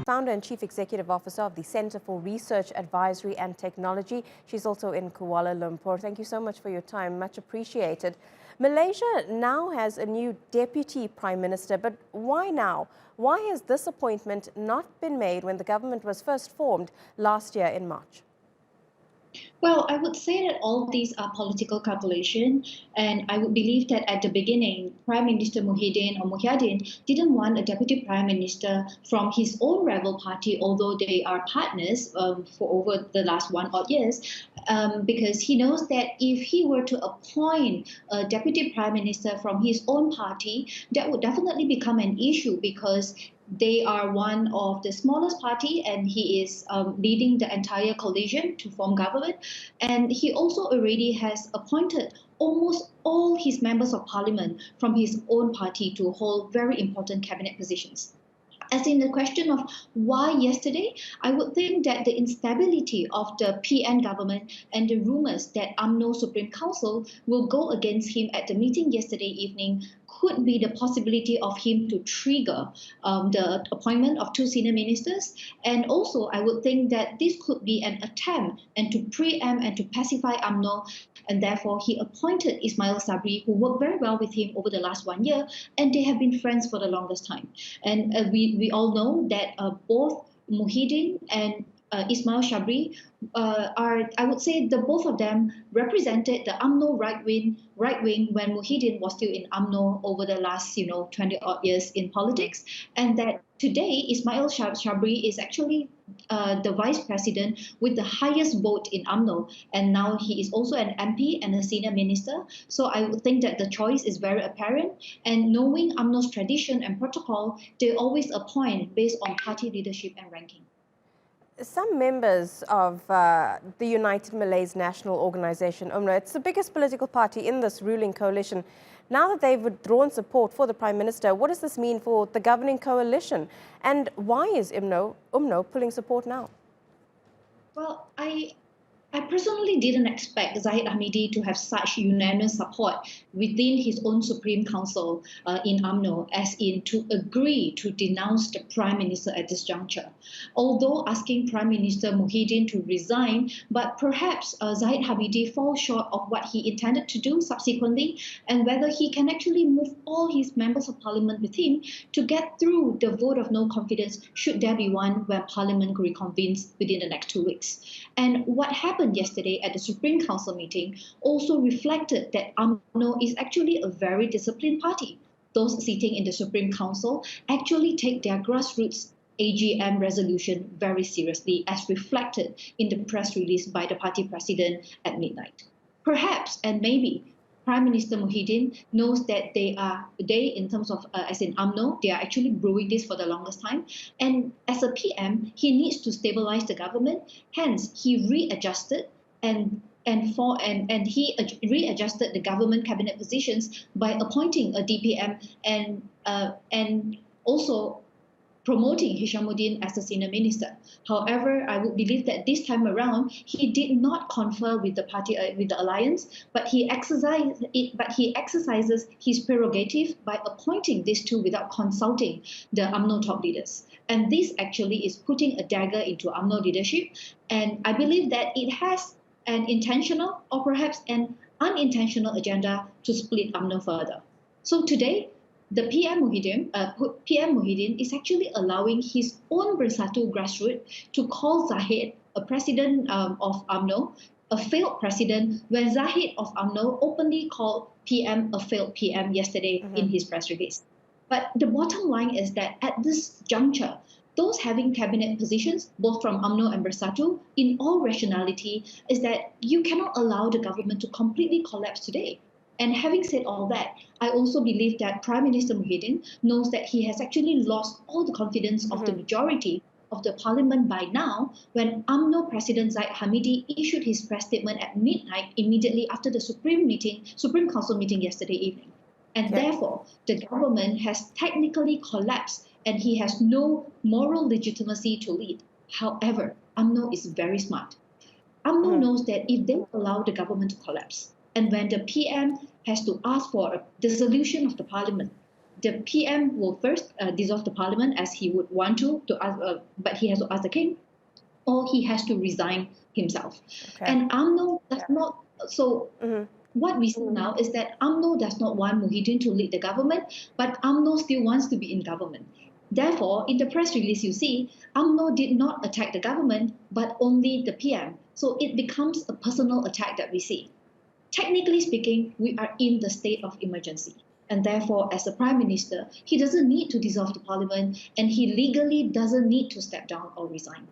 founder and chief executive officer of the Center for Research, Advisory and Technology. She's also in Kuala Lumpur. Thank you so much for your time. Much appreciated. Malaysia now has a new deputy prime minister, but why now? Why has this appointment not been made when the government was first formed last year in March? Well, I would say that all these are political calculations, and I would believe that at the beginning, Prime Minister Muhyiddin didn't want a deputy prime minister from his own rival party, although they are partners for over the last 1 odd years, because he knows that if he were to appoint a deputy prime minister from his own party, that would definitely become an issue because they are one of the smallest party, and he is leading the entire coalition to form government. And he also already has appointed almost all his members of parliament from his own party to hold very important cabinet positions. As in the question of why yesterday, I would think that the instability of the PN government and the rumors that UMNO Supreme Council will go against him at the meeting yesterday evening could be the possibility of him to trigger the appointment of 2 senior ministers. And also, I would think that this could be an attempt and to preempt and to pacify UMNO. And therefore, he appointed Ismail Sabri, who worked very well with him over the last 1 year, and they have been friends for the longest time. And we all know that both Muhyiddin and Ismail Sabri I would say, the both of them represented the UMNO right wing when Muhyiddin was still in UMNO over the last 20 odd years in politics, and that today Ismail Sabri is actually the vice president with the highest vote in UMNO, and now he is also an MP and a senior minister. So I would think that the choice is very apparent, and knowing UMNO's tradition and protocol, they always appoint based on party leadership and ranking. Some members of the United Malays National Organisation, UMNO, it's the biggest political party in this ruling coalition. Now that they've withdrawn support for the Prime Minister, what does this mean for the governing coalition? And why is UMNO pulling support now? Well, I personally didn't expect Zahid Hamidi to have such unanimous support within his own Supreme Council in UMNO, as in to agree to denounce the Prime Minister at this juncture. Although asking Prime Minister Muhyiddin to resign, but perhaps Zahid Hamidi falls short of what he intended to do subsequently, and whether he can actually move all his members of parliament with him to get through the vote of no confidence, should there be one when parliament reconvenes within the next 2 weeks. And what happened yesterday at the Supreme Council meeting also reflected that UMNO is actually a very disciplined party. Those sitting in the Supreme Council actually take their grassroots AGM resolution very seriously, as reflected in the press release by the party president at midnight. Perhaps, and maybe, Prime Minister Muhyiddin knows that they in terms of, as in UMNO, they are actually brewing this for the longest time. And as a PM, he needs to stabilize the government. Hence, he readjusted he readjusted the government cabinet positions by appointing a DPM and also promoting Hishamuddin as a senior minister. However, I would believe that this time around, he did not confer with the party, with the alliance, but he exercises his prerogative by appointing these two without consulting the UMNO top leaders. And this actually is putting a dagger into UMNO leadership. And I believe that it has an intentional or perhaps an unintentional agenda to split UMNO further. So today, the PM Muhyiddin is actually allowing his own Bersatu grassroots to call Zahid, a president of UMNO, a failed president, when Zahid of UMNO openly called PM a failed PM yesterday in his press release. But the bottom line is that at this juncture, those having cabinet positions, both from UMNO and Bersatu, in all rationality, is that you cannot allow the government to completely collapse today. And having said all that, I also believe that Prime Minister Muhyiddin knows that he has actually lost all the confidence of the majority of the parliament by now, when UMNO President Zahid Hamidi issued his press statement at midnight immediately after the Supreme Council meeting yesterday evening. And therefore, the government has technically collapsed and he has no moral legitimacy to lead. However, UMNO is very smart. UMNO knows that if they allow the government to collapse, and when the PM has to ask for a dissolution of the parliament, the PM will first dissolve the parliament as he would want to ask, but he has to ask the king, or he has to resign himself. Okay. And UMNO does not. So what we see now is that UMNO does not want Muhyiddin to lead the government, but UMNO still wants to be in government. Therefore, in the press release, you see, UMNO did not attack the government, but only the PM. So it becomes a personal attack that we see. Technically speaking, we are in the state of emergency. And therefore, as a prime minister, he doesn't need to dissolve the parliament, and he legally doesn't need to step down or resign.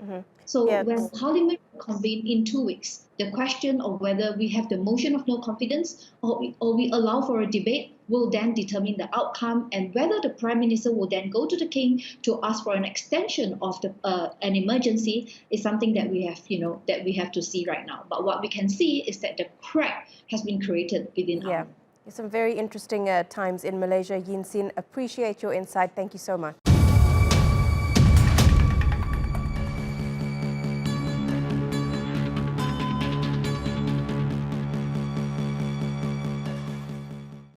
So when parliament convene in 2 weeks, the question of whether we have the motion of no confidence or we allow for a debate will then determine the outcome, and whether the prime minister will then go to the king to ask for an extension of an emergency is something that we have, that we have to see right now. But what we can see is that the crack has been created within UMNO. Some very interesting times in Malaysia. Yeen Seen, appreciate your insight. Thank you so much.